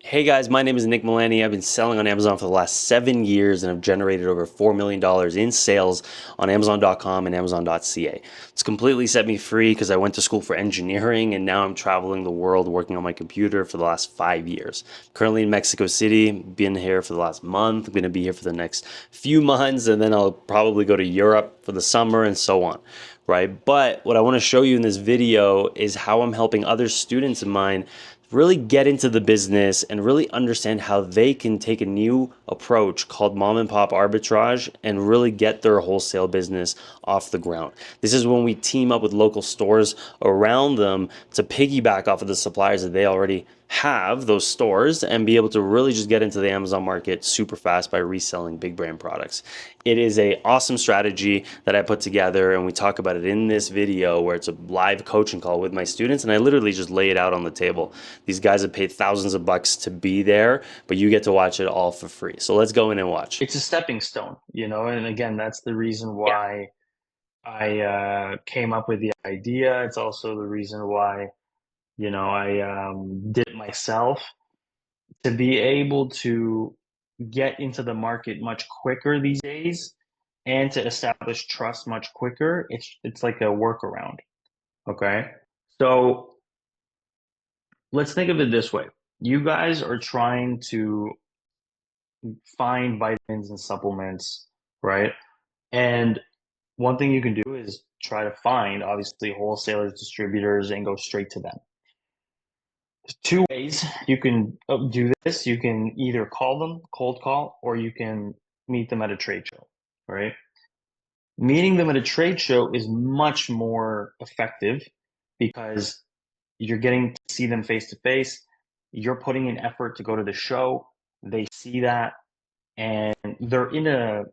Hey guys, my name is Nick Milani. I've been selling on Amazon for the last 7 years and I've generated over $4 million in sales on Amazon.com and Amazon.ca. It's completely set me free because I went to school for engineering and now I'm traveling the world working on my computer for the last 5 years. Currently in Mexico City, been here for the last month, I'm going to be here for the next few months, and then I'll probably go to Europe for the summer and so on. Right? But what I want to show you in this video is how I'm helping other students of mine really get into the business and really understand how they can take a new approach called mom and pop arbitrage and really get their wholesale business off the ground. This is when we team up with local stores around them to piggyback off of the suppliers that they already have, those stores, and be able to really just get into the Amazon market super fast by reselling big brand products. It is a awesome strategy that I put together, and we talk about it in this video where it's a live coaching call with my students, and I literally just lay it out on the table. These guys have paid thousands of bucks to be there, but you get to watch it all for free. So let's go in and watch. It's a stepping stone, and again, that's the reason why I came up with the idea. It's also the reason why, I did it myself to be able to get into the market much quicker these days and to establish trust much quicker. It's like a workaround. Okay. So let's think of it this way. You guys are trying to find vitamins and supplements, right? And one thing you can do is try to find, obviously, wholesalers, distributors, and go straight to them. There's two ways you can do this. You can either call them, cold call, or you can meet them at a trade show, right? Meeting them at a trade show is much more effective because you're getting to see them face to face. You're putting in effort to go to the show. They see that, and they're in a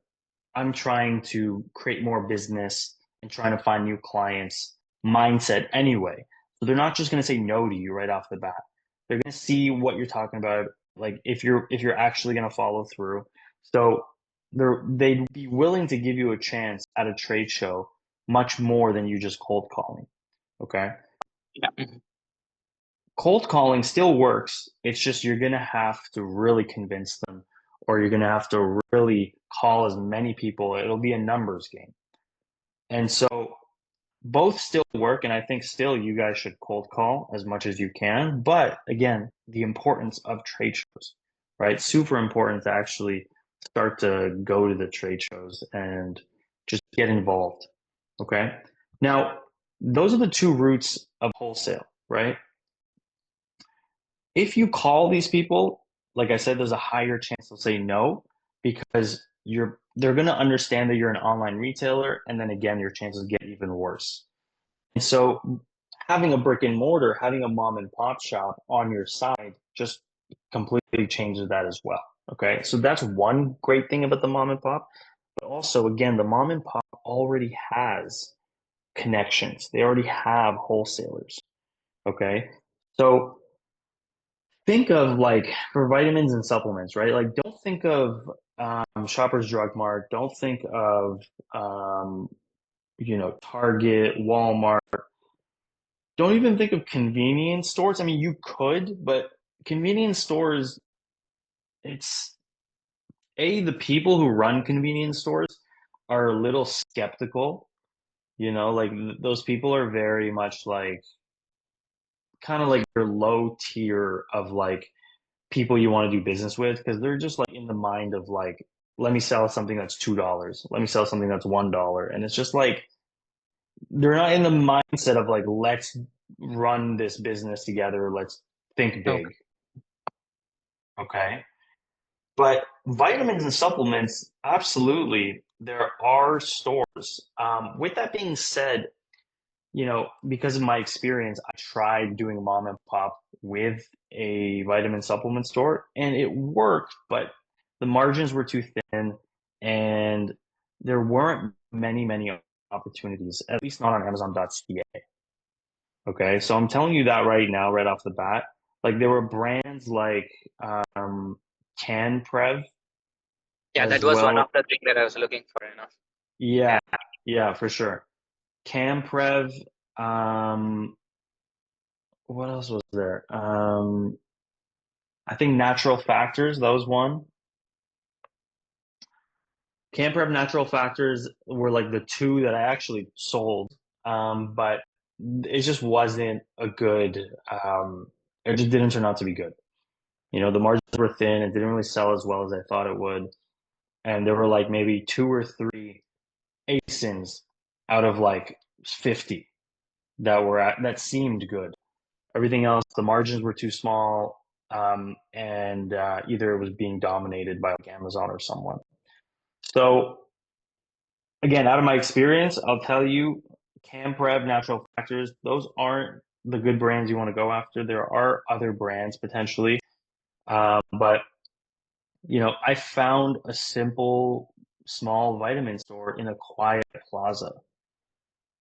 I'm trying to create more business and trying to find new clients mindset anyway. So they're not just going to say no to you right off the bat. They're going to see what you're talking about, like if you're actually going to follow through. So they'd be willing to give you a chance at a trade show much more than you just cold calling. Okay. Yeah. Cold calling still works. It's just you're going to have to really convince them, or you're going to have to really call as many people. It'll be a numbers game. And so both still work. And I think still you guys should cold call as much as you can. But again, the importance of trade shows, right? Super important to actually start to go to the trade shows and just get involved. Okay. Now, those are the two routes of wholesale, right? If you call these people, like I said, there's a higher chance they'll say no because they're going to understand that you're an online retailer, and then again, your chances get even worse. And so having a brick and mortar, having a mom and pop shop on your side just completely changes that as well. Okay. So that's one great thing about the mom and pop. But also, again, the mom and pop already has connections. They already have wholesalers. Okay. So think of like for vitamins and supplements, right? Like don't think of Shoppers Drug Mart. Don't think of um, Target, Walmart. Don't even think of convenience stores. I mean, you could, but convenience stores, it's the people who run convenience stores are a little skeptical, like those people are very much like kind of like your low tier of like people you want to do business with because they're just like in the mind of like, let me sell something that's $2. Let me sell something that's $1. And it's just like they're not in the mindset of like, let's run this business together. Let's think Okay. big. Okay. But vitamins and supplements, absolutely, there are stores. With that being said, because of my experience, I tried doing mom and pop with a vitamin supplement store and it worked, but the margins were too thin and there weren't many opportunities, at least not on Amazon.ca. Okay. So I'm telling you that right now, right off the bat. Like there were brands like um, CanPrev Yeah, that as was one well. of the things that I was looking for. Yeah, Yeah. yeah, for sure. CanPrev, um, what else was there? I think Natural Factors, that was one. Camp Rep Natural Factors were like the two that I actually sold. But it just wasn't a good, it just didn't turn out to be good. You know, the margins were thin. It didn't really sell as well as I thought it would. And there were like maybe two or three ASINs out of like 50 that seemed good. Everything else, the margins were too small, and either it was being dominated by like Amazon or someone. So again, out of my experience, I'll tell you, Camp Rev, Natural Factors, those aren't the good brands you want to go after. There are other brands potentially, but you know, I found a simple, small vitamin store in a quiet plaza,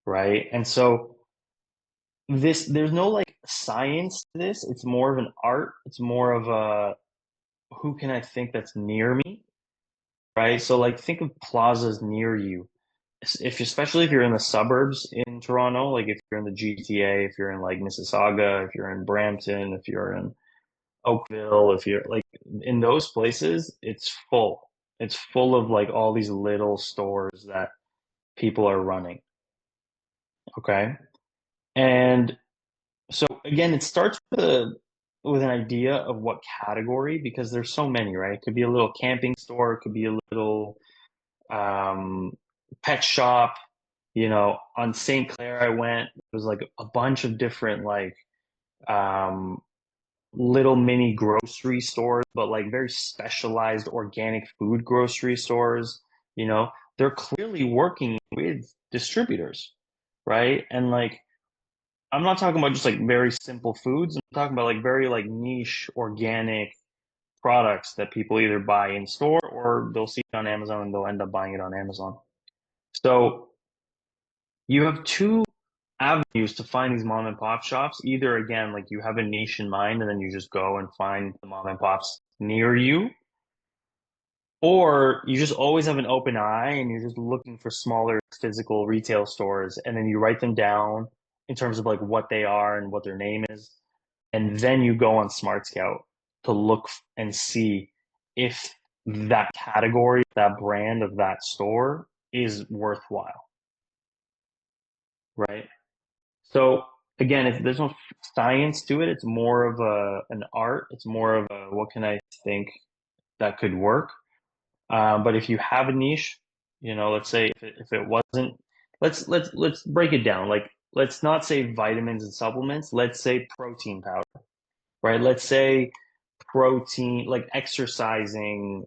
right? And so there's no like science to this. It's more of an art. It's more of a who can I think that's near me, right? So like think of plazas near you. If especially if you're in the suburbs in Toronto, like if you're in the GTA, if you're in like Mississauga, if you're in Brampton, if you're in Oakville, if you're like in those places, it's full. It's full of like all these little stores that people are running. Okay. And so again, it starts with an idea of what category because there's so many, right? It could be a little camping store, it could be a little um, pet shop. You know, on St. Clair, I went. It was like a bunch of different like um, little mini grocery stores, but like very specialized organic food grocery stores. You know, they're clearly working with distributors, right? And like I'm not talking about just like very simple foods. I'm talking about like very like niche organic products that people either buy in store or they'll see it on Amazon and they'll end up buying it on Amazon. So you have two avenues to find these mom and pop shops. Either again, like you have a niche in mind and then you just go and find the mom and pops near you, or you just always have an open eye and you're just looking for smaller physical retail stores and then you write them down in terms of like what they are and what their name is. And then you go on SmartScout to look and see if that category, that brand of that store is worthwhile, right? So again, if there's no science to it, it's more of an art. It's more of a what can I think that could work. But if you have a niche, you know, let's say if it wasn't, let's break it down. Like let's not say vitamins and supplements. Let's say protein powder, right? Let's say protein, like exercising,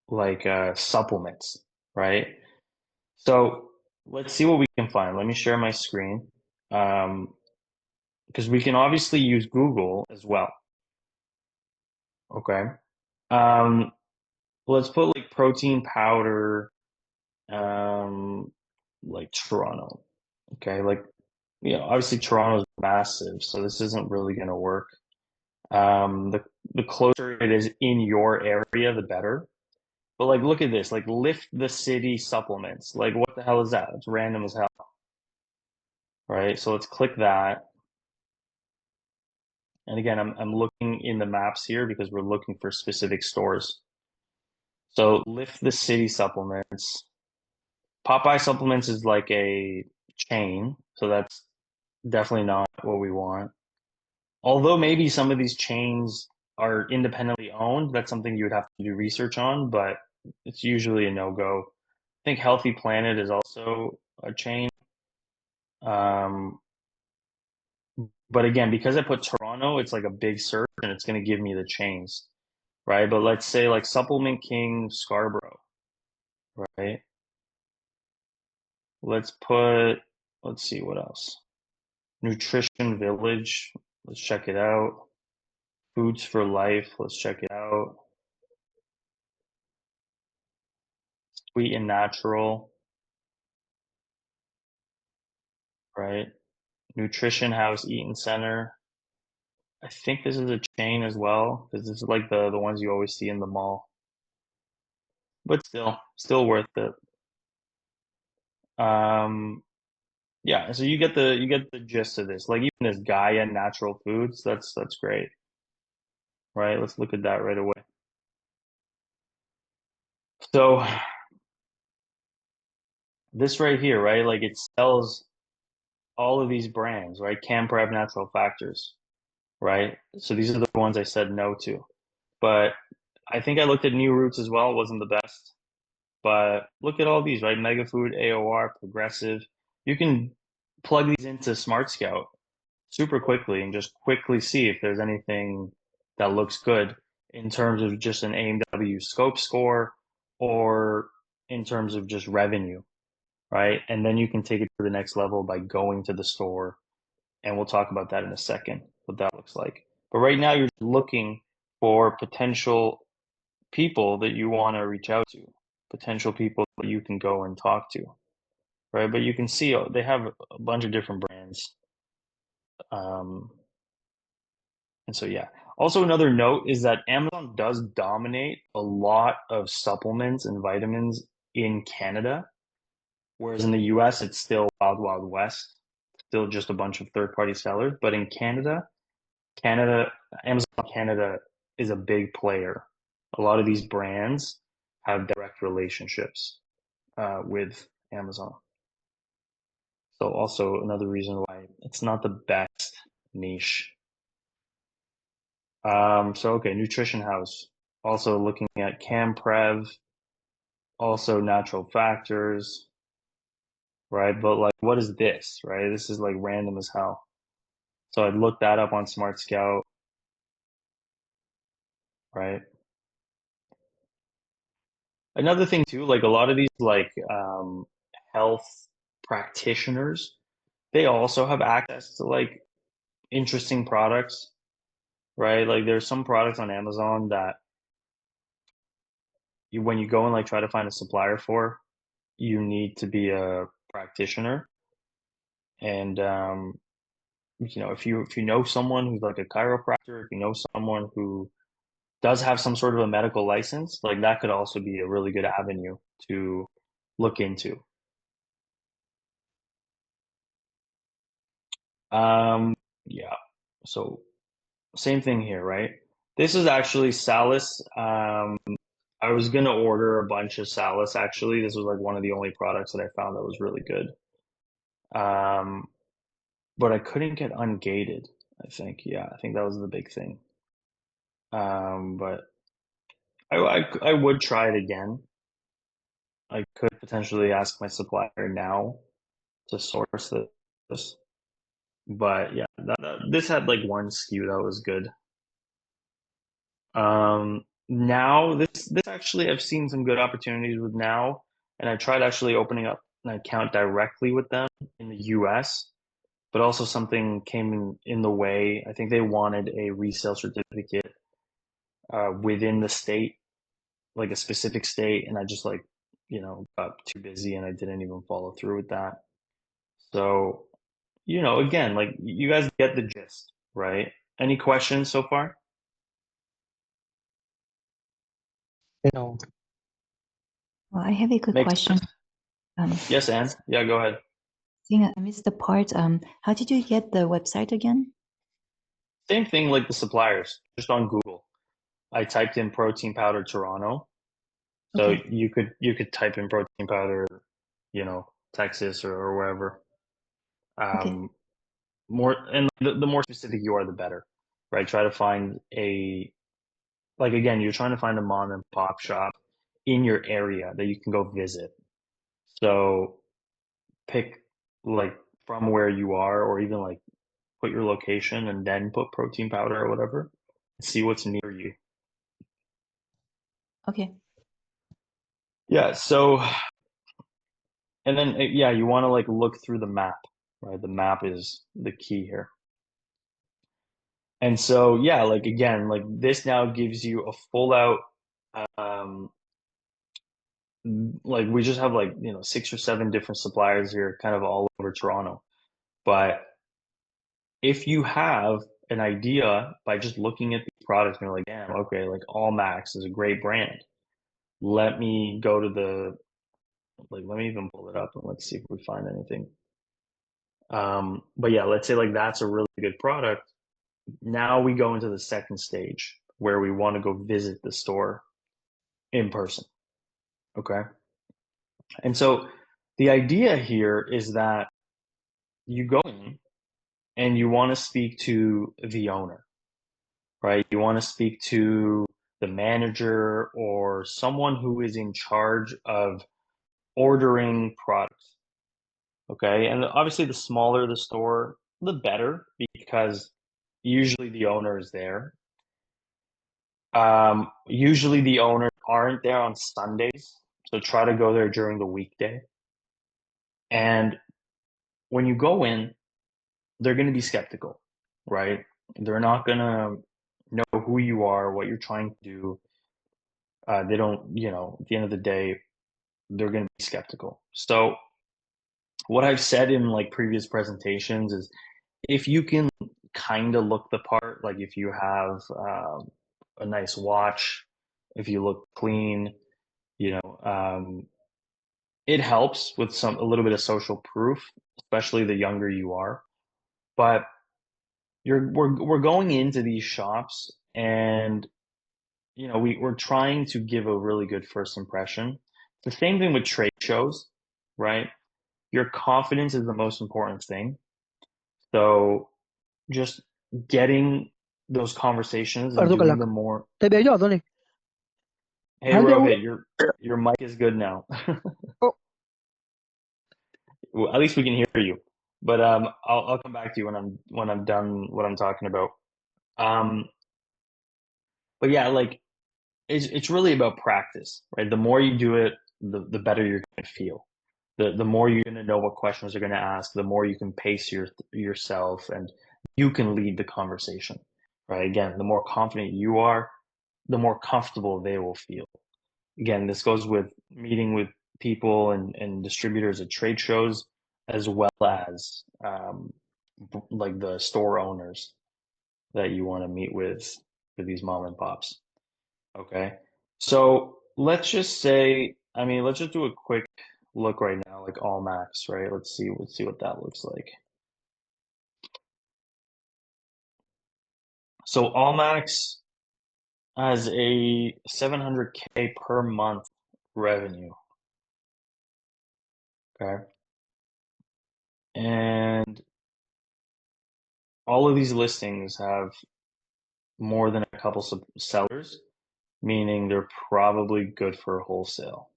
like supplements, right? So let's see what we can find. Let me share my screen. Um, because we can obviously use Google as well. Okay. Um, let's put like protein powder, um, like Toronto. Okay. Like, you know, obviously Toronto's massive, so this isn't really going to work. The closer it is in your area, the better. But like, look at this, like lift the city supplements. Like, what the hell is that? It's random as hell, right? So let's click that. And again, I'm looking in the maps here because we're looking for specific stores. So lift the city supplements. Popeye supplements is like a chain, so that's definitely not what we want. Although maybe some of these chains are independently owned, that's something you would have to do research on, but it's usually a no-go. I think Healthy Planet is also a chain. Um, but again, because I put Toronto, it's like a big search and it's going to give me the chains, right? But let's say like Supplement King Scarborough, right? Let's put, let's see what else. Nutrition Village. Let's check it out. Foods for Life. Let's check it out. Sweet and Natural, right? Nutrition House Eaton Center. I think this is a chain as well because this is like the ones you always see in the mall. But still worth it. Um, Yeah, so you get the gist of this. Like even this Gaia Natural Foods, that's great, right? Let's look at that right away. So this right here, right? Like it sells all of these brands, right? Camprep Natural Factors, right? So these are the ones I said no to. But I think I looked at New Roots as well. It wasn't the best. But look at all these, right? Mega Food, AOR, Progressive. You can plug these into SmartScout super quickly and just quickly see if there's anything that looks good in terms of just an AMW scope score or in terms of just revenue, right? And then you can take it to the next level by going to the store. And we'll talk about that in a second, what that looks like. But right now, you're looking for potential people that you want to reach out to, potential people that you can go and talk to, right? But you can see they have a bunch of different brands. Um, and so, yeah. Also, another note is that Amazon does dominate a lot of supplements and vitamins in Canada, whereas in the US, it's still wild, wild west, still just a bunch of third-party sellers. But in Canada, Amazon Canada is a big player. A lot of these brands have direct relationships with Amazon. So also another reason why it's not the best niche. So okay, Nutrition House. Also looking at Camprev, also Natural Factors, right? But like, what is this, right? This is like random as hell. So I'd look that up on SmartScout, right? Another thing too, like a lot of these like health practitioners, they also have access to like interesting products, right? Like there's some products on Amazon that when you go and like try to find a supplier for, you need to be a practitioner. And if you know someone who's like a chiropractor, if you know someone who does have some sort of a medical license, like that could also be a really good avenue to look into. Yeah. So same thing here, right? This is actually Salus. I was gonna order a bunch of Salus actually. This was like one of the only products that I found that was really good. Um, but I couldn't get ungated, I think. Yeah, I think that was the big thing. But I would try it again. I could potentially ask my supplier now to source this. But yeah, this had like one SKU that was good. Now this actually I've seen some good opportunities with Now, and I tried actually opening up an account directly with them in the US, but also something came in the way. I think they wanted a resale certificate within the state, like a specific state, and I just like, got too busy and I didn't even follow through with that. So, again, like you guys get the gist, right? Any questions so far? No. Well, I have a quick Makes question. sense? Yes, Anne. Yeah, go ahead. I missed the part. How did you get the website again? Same thing like the suppliers, just on Google. I typed in protein powder Toronto. So Okay. you could type in protein powder, Texas or wherever. Okay. Um, more and the more specific you are, the better, right? Try to find like again, you're trying to find a mom and pop shop in your area that you can go visit. So pick like from where you are, or even like put your location and then put protein powder or whatever. See what's near you. Okay. Yeah. So and then yeah, you want to like look through the map, right? The map is the key here. And so yeah, like again, like this now gives you a full out um like we just have like, 6 or 7 different suppliers here kind of all over Toronto. But if you have an idea by just looking at these products and you're like, damn, okay, like All Max is a great brand. Let me go to let me even pull it up and let's see if we find anything. But yeah, let's say like that's a really good product. Now we go into the second stage where we want to go visit the store in person. Okay. And so the idea here is that you go in and you want to speak to the owner, right? You want to speak to the manager or someone who is in charge of ordering products. Okay. And obviously, the smaller the store, the better, because usually the owner is there. Usually the owners aren't there on Sundays, so try to go there during the weekday. And when you go in, they're going to be skeptical, right? They're not going to know who you are, what you're trying to do. They don't, at the end of the day, they're going to be skeptical. So what I've said in like previous presentations is if you can kind of look the part, like if you have a nice watch, if you look clean, it helps with a little bit of social proof, especially the younger you are. But we're going into these shops, and we're trying to give a really good first impression. The same thing with trade shows, right? Your confidence is the most important thing. So just getting those conversations and Ardo ka doing lang. them more. Tabi ayo, Tony. Hey Hal Rohit, your mic is good now. Oh. Well, at least we can hear you. But I'll come back to you when I'm done what I'm talking about. But yeah, like it's really about practice, right? The more you do it, the better you're going to feel. The more you're going to know what questions they're going to ask, the more you can pace yourself, and you can lead the conversation, right? Again, the more confident you are, the more comfortable they will feel. Again, this goes with meeting with people and distributors at trade shows, as well as like the store owners that you want to meet with for these mom and pops. Okay. So let's just say, let's just do a quick look right now, like all max, right? Let's see what that looks like. So all max has a 700K per month revenue. Okay. And all of these listings have more than a couple sellers, meaning they're probably good for wholesale.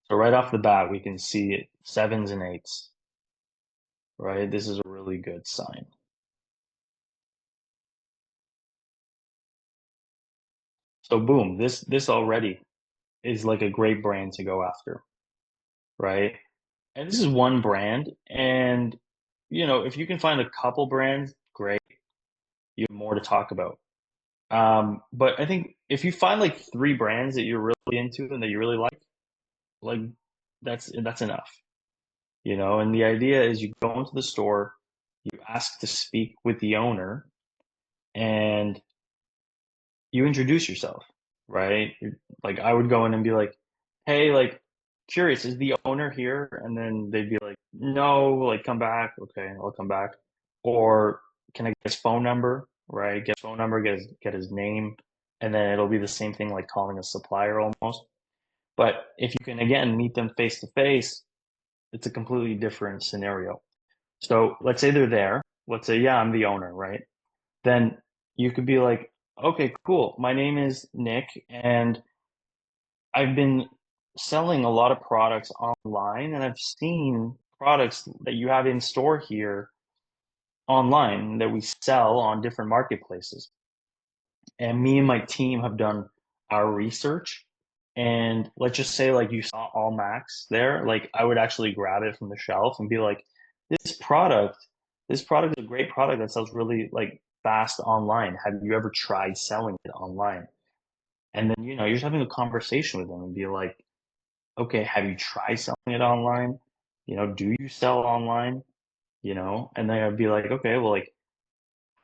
So right off the bat, we can see it, 7s and 8s, right? This is a really good sign. So boom, this already is like a great brand to go after, right? And this is one brand, and if you can find a couple brands, great. You have more to talk about. But I think if you find like 3 brands that you're really into and that you really like that's enough. And the idea is you go into the store, you ask to speak with the owner, and you introduce yourself, right? Like I would go in and be like, "Hey, like curious, is the owner here?" And then they'd be like, "No, like come back." Okay, I'll come back. Or can I get his phone number, right? Get his phone number, get his name, and then it'll be the same thing like calling a supplier almost. But if you can again meet them face to face, it's a completely different scenario. So let's say they're there. Let's say, yeah, I'm the owner, right? Then you could be like, okay, cool. My name is Nick, and I've been selling a lot of products online, and I've seen products that you have in store here online that we sell on different marketplaces. And me and my team have done our research. And let's just say, like, you saw All Max there, like, I would actually grab it from the shelf and be like, this product, this product is a great product that sells really like fast online. Have you ever tried selling it online? And then, you're just having a conversation with them and be like, okay, have you tried selling it online? Do you sell online? And then I'd be like, okay, well, like,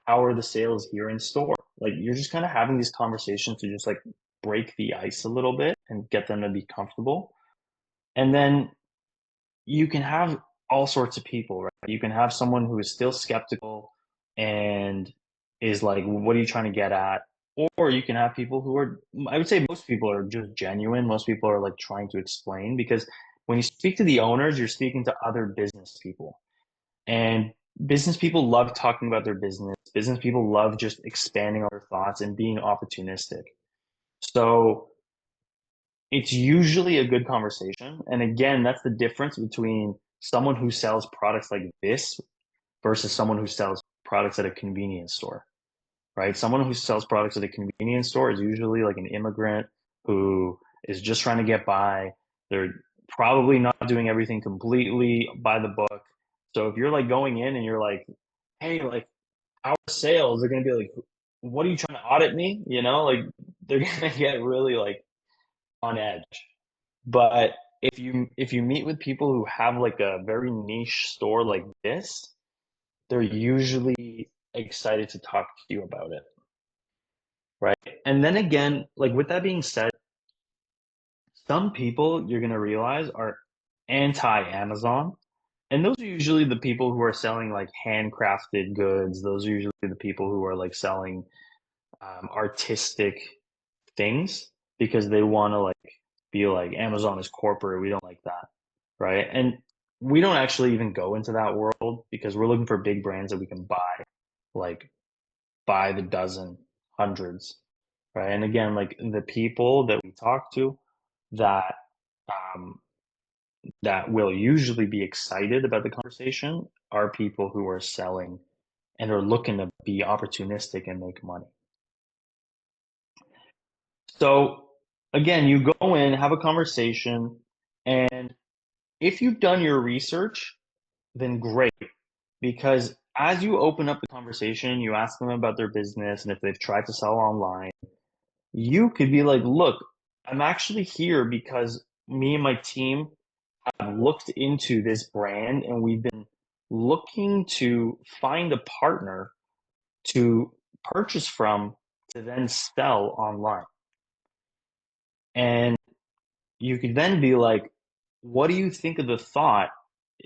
how are the sales here in store? Like you're just kind of having these conversations to just like break the ice a little bit and get them to be comfortable. And then you can have all sorts of people, right? You can have someone who is still skeptical and is like, what are you trying to get at? Or you can have people who are, I would say most people are just genuine. Most people are like trying to explain, because when you speak to the owners, you're speaking to other business people. And business people love talking about their business. Business people love just expanding on their thoughts and being opportunistic. So it's usually a good conversation. And again, that's the difference between someone who sells products like this versus someone who sells products at a convenience store, right? Someone who sells products at a convenience store is usually like an immigrant who is just trying to get by. They're probably not doing everything completely by the book. So if you're like going in and you're like, hey, like our sales, they're going to be like, what are you trying to audit me? You know, like they're going to get really like on edge. But if you meet with people who have like a very niche store like this, they're usually excited to talk to you about it, right? And then again, like with that being said, some people you're gonna realize are anti-Amazon, and those are usually the people who are selling like handcrafted goods. Those are usually the people who are like selling artistic things because they want to like be like Amazon is corporate. We don't like that, right? And we don't actually even go into that world because we're looking for big brands that we can buy, like by the dozen, hundreds, right? And again, like the people that we talk to that um, that will usually be excited about the conversation are people who are selling and are looking to be opportunistic and make money. So again, you go in, have a conversation, and if you've done your research, then great. Because as you open up the conversation, you ask them about their business and if they've tried to sell online, you could be like, look, I'm actually here because me and my team have looked into this brand and we've been looking to find a partner to purchase from to then sell online. And you could then be like, what do you think of the thought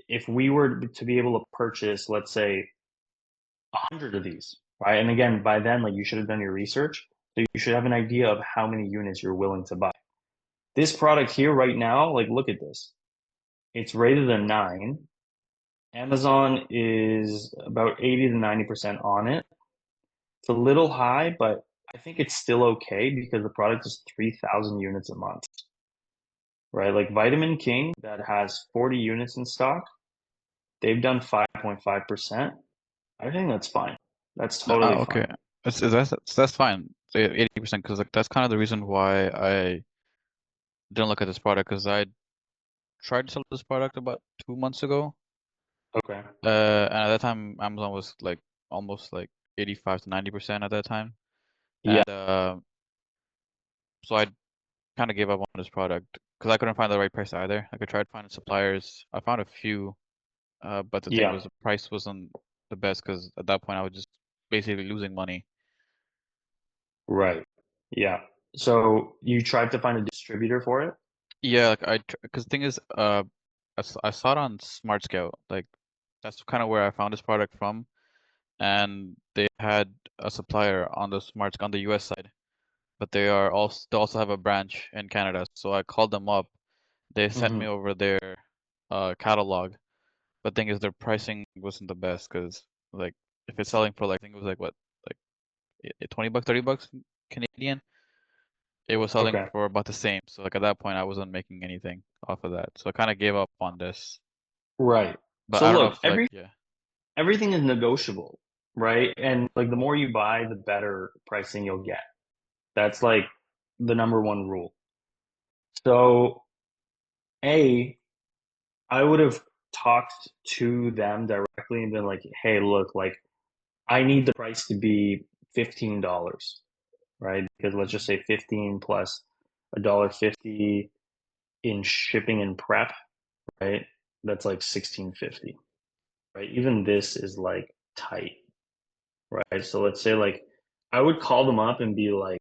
if we were to be able to purchase, let's say, 100 of these, right? And again, by then, like you should have done your research. So you should have an idea of how many units you're willing to buy. This product here right now, like look at this. It's rated a 9. Amazon is about 80 to 90% on it. It's a little high, but I think it's still okay because the product is 3,000 units a month, right? Like Vitamin King that has 40 units in stock, they've done 5.5%. I think that's fine. That's No, totally okay. fine. That's fine. 80% because like that's kind of the reason why I didn't look at this product because I tried to sell this product about 2 months ago. Okay. And at that time Amazon was like almost like 85 to 90% at that time. Yeah. And so I kind of gave up on this product because I couldn't find the right price either. Like I tried finding suppliers. I found a few, but the thing Yeah. was the price wasn't the best because at that point I was just basically losing money. Right. Yeah. So you tried to find a distributor for it? Yeah, like because the thing is, I saw it on SmartScout. Like that's kind of where I found this product from, and they had a supplier on the on the US side, but they also have a branch in Canada. So I called them up. They sent me Hmm. over their catalog. But thing is, their pricing wasn't the best because like if it's selling for like I think it was like what like $20, $30 Canadian. It was selling Okay. for about the same. So like at that point, I wasn't making anything off of that. So I kind of gave up on this. Right. But So I don't know look, if like yeah. everything is negotiable, right? And like the more you buy, the better pricing you'll get. That's like the number one rule. So, I would have talked to them directly and been like, "Hey, look, like I need the price to be $15, right? Because let's just Mhm. say 15 plus $1.50 in shipping and prep, right? That's like 16.50, right? Even this is like tight, right? So let's say like I would call them up and be like,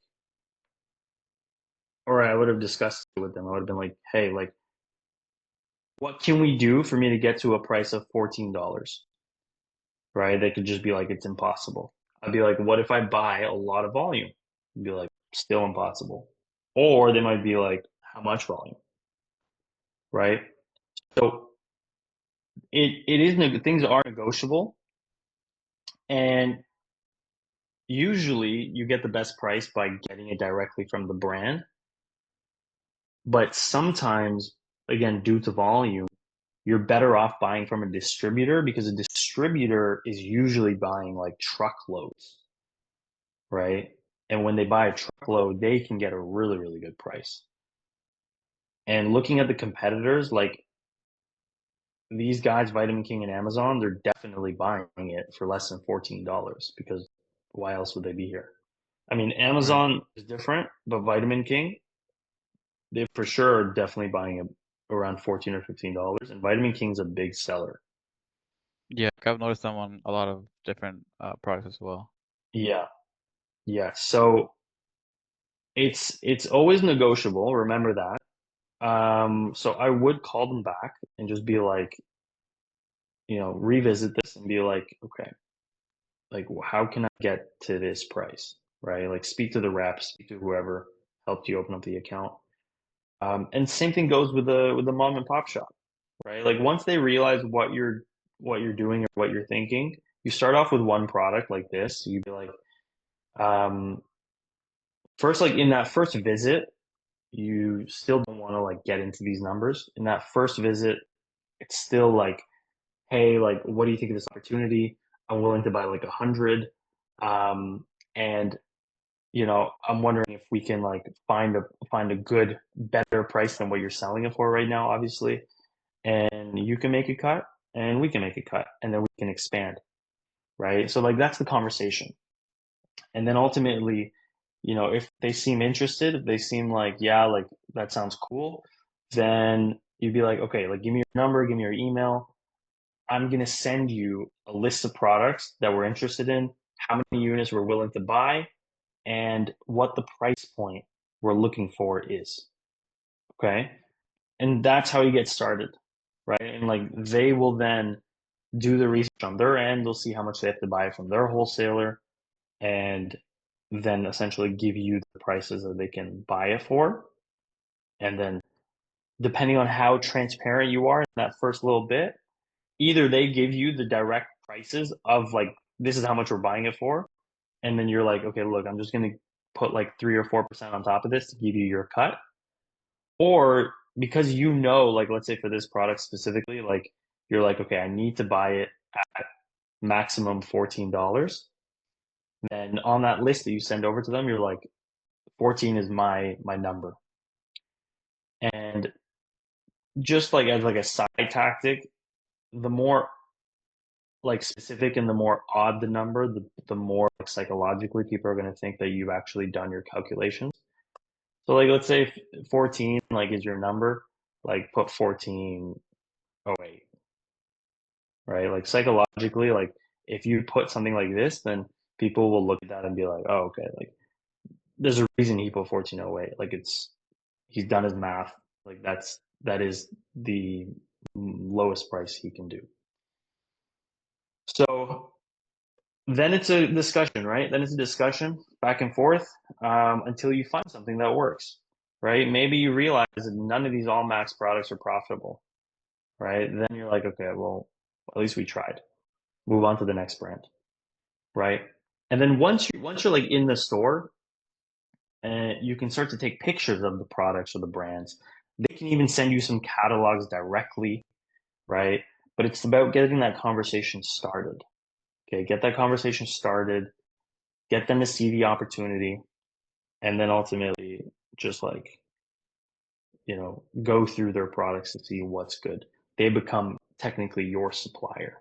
or I would have discussed it with them. I would have been like, hey, like, what can we do for me to get to a price of $14? Right? They could just be like, it's impossible. I'd be like, what if I buy a lot of volume? I'd be like, still impossible. Or they might be like, how much volume? Right? So it is, things are negotiable, and usually you get the best price by getting it directly from the brand. But sometimes, again, due to volume, you're better off buying from a distributor, because a distributor is usually buying like truckloads, right? And when they buy a truckload, they can get a really, really good price. And looking at the competitors, like these guys, Vitamin King and Amazon, they're definitely buying it for less than $14, because why else would they be here? I mean, Amazon is different, but Vitamin King, they for sure are definitely buying it around $14 or $15, and Vitamin King's a big seller. Yeah, I've noticed them on a lot of different products as well. Yeah, yeah. So it's always negotiable. Remember that. So I would call them back and just be like, revisit this and be like, okay, like how can I get to this price, right? Like speak to the rep, speak to whoever helped you open up the account. And same thing goes with the mom and pop shop, right? Like once they realize what you're doing or what you're thinking, you start off with one product like this. You'd be like, first, like in that first visit, you still don't want to like get into these numbers. In that first visit, it's still like, hey, like, what do you think of this opportunity? I'm willing to buy like 100. And I'm wondering if we can like find a good, better price than what you're selling it for right now, obviously. And you can make a cut and we can make a cut, and then we can expand. Right. So like that's the conversation. And then ultimately, if they seem interested, if they seem like, yeah, like that sounds cool, then you'd be like, okay, like give me your number, give me your email. I'm going to send you a list of products that we're interested in, how many units we're willing to buy, and what the price point we're looking for is. Okay. And that's how you get started. Right. And like they will then do the research on their end. They'll see how much they have to buy from their wholesaler, and then essentially give you the prices that they can buy it for. And then depending on how transparent you are in that first little bit, either they give you the direct prices of like, this is how much we're buying it for. And then you're like, okay, look, I'm just going to put like 3 or 4% on top of this to give you your cut. Or because like, let's say for this product specifically, like you're like, okay, I need to buy it at maximum $14. Then on that list that you send over to them, you're like, 14 is my number. And just like as like a side tactic, the more like specific and the more odd the number, the more like psychologically people are going to think that you've actually done your calculations. So like let's say 14 like is your number, like put 1408, right? Like psychologically, like if you put something like this, then people will look at that and be like, oh, okay, like there's a reason he put 1408. Like he's done his math. Like that is the lowest price he can do. So then it's a discussion, right? Then it's a discussion back and forth until you find something that works, right? Maybe you realize that none of these all max products are profitable, right? Then you're like, okay, well, at least we tried. Move on to the next brand, right? And then once you're like in the store, and you can start to take pictures of the products or the brands. They can even send you some catalogs directly, right? But it's about getting that conversation started. Okay, get that conversation started, get them to see the opportunity, and then ultimately just like, go through their products to see what's good. They become technically your supplier.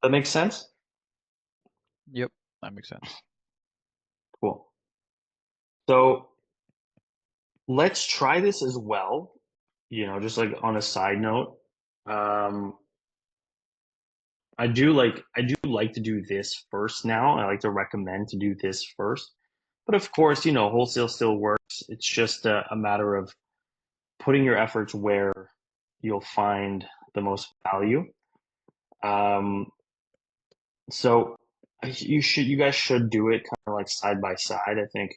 That makes sense? Yep, that makes sense. Cool. So let's try this as well, just like on a side note. I do like to do this first now. I like to recommend to do this first. But of course, wholesale still works. It's just a matter of putting your efforts where you'll find the most value. So you guys should do it kind of like side by side. I think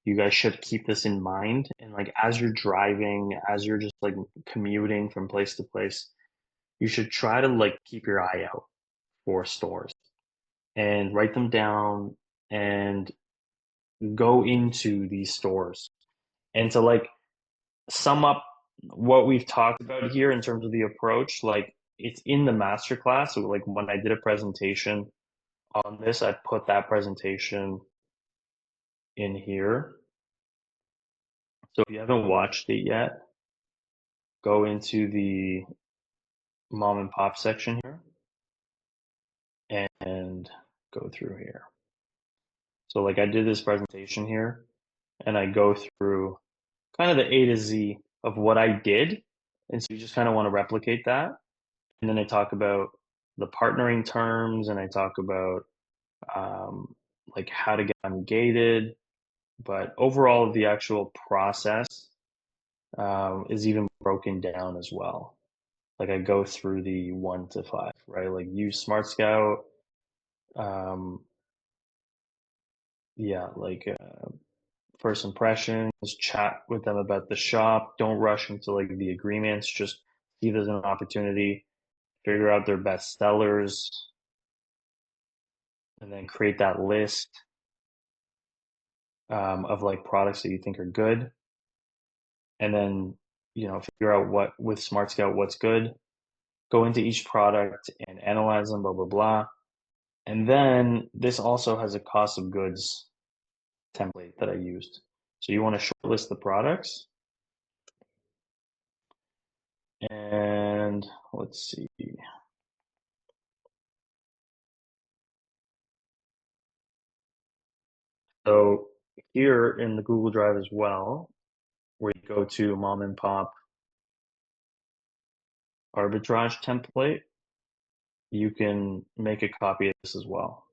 you guys should keep this in mind. And like as you're driving, as you're just like commuting from place to place, you should try to like keep your eye out for stores and write them down and go into these stores. And to like sum up what we've talked about here in terms of the approach, like it's in the masterclass. So like when I did a presentation on this, I put that presentation in here. So if you haven't watched it yet, go into the mom and pop section here and go through here. So like I did this presentation here and I go through kind of the A to Z of what I did. And so you just kind of want to replicate that. And then I talk about the partnering terms and I talk about like how to get them gated. But overall, the actual process is even broken down as well. Like I go through the 1 to 5, right? Like use SmartScout. Yeah, like first impressions, chat with them about the shop. Don't rush into like the agreements. Just see there's an opportunity, figure out their best sellers, and then create that list of like products that you think are good. And then, figure out what with SmartScout what's good. Go into each product and analyze them, blah, blah, blah. And then this also has a cost of goods template that I used. So you want to shortlist the products. And let's see. So here in the Google Drive as well, where you go to mom and pop arbitrage template, you can make a copy of this as well.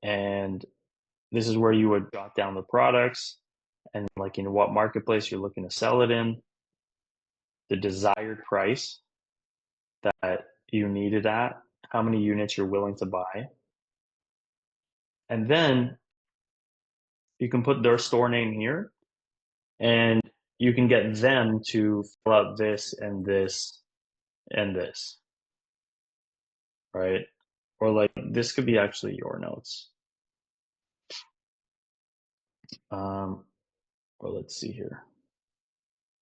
And this is where you would jot down the products and like in what marketplace you're looking to sell it in, the desired price that you need it at, how many units you're willing to buy. And then you can put their store name here and you can get them to fill out this and this and this, right? Or like this could be actually your notes. Or let's see here.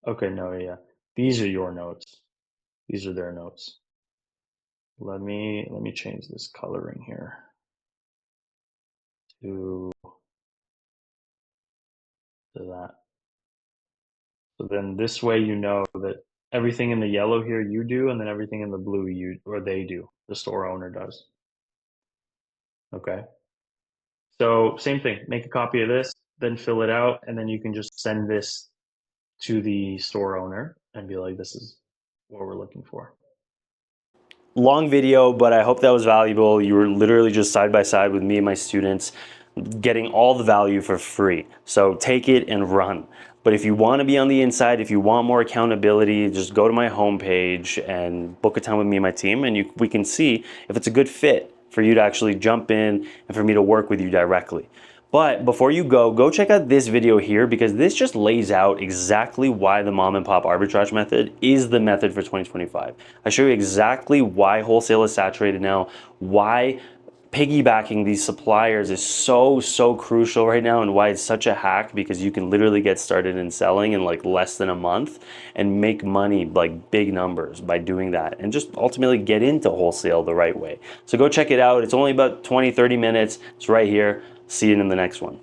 Okay, no, yeah. These are your notes. These are their notes. Let me change this coloring here to that. So then this way you know that everything in the yellow here you do, and then everything in the blue they do, the store owner does. Okay. So same thing, make a copy of this, then fill it out, and then you can just send this to the store owner and be like, this is what we're looking for. Long video, but I hope that was valuable. You were literally just side by side with me and my students getting all the value for free. So take it and run. But if you want to be on the inside, if you want more accountability, just go to my homepage and book a time with me and my team, and we can see if it's a good fit for you to actually jump in and for me to work with you directly. But before you go check out this video here, because this just lays out exactly why the mom and pop arbitrage method is the method for 2025. I show you exactly why wholesale is saturated now, why piggybacking these suppliers is so crucial right now, and why it's such a hack, because you can literally get started in selling in like less than a month and make money, like big numbers, by doing that, and just ultimately get into wholesale the right way. So go check it out. It's only about 20-30 minutes. It's right here. See you in the next one.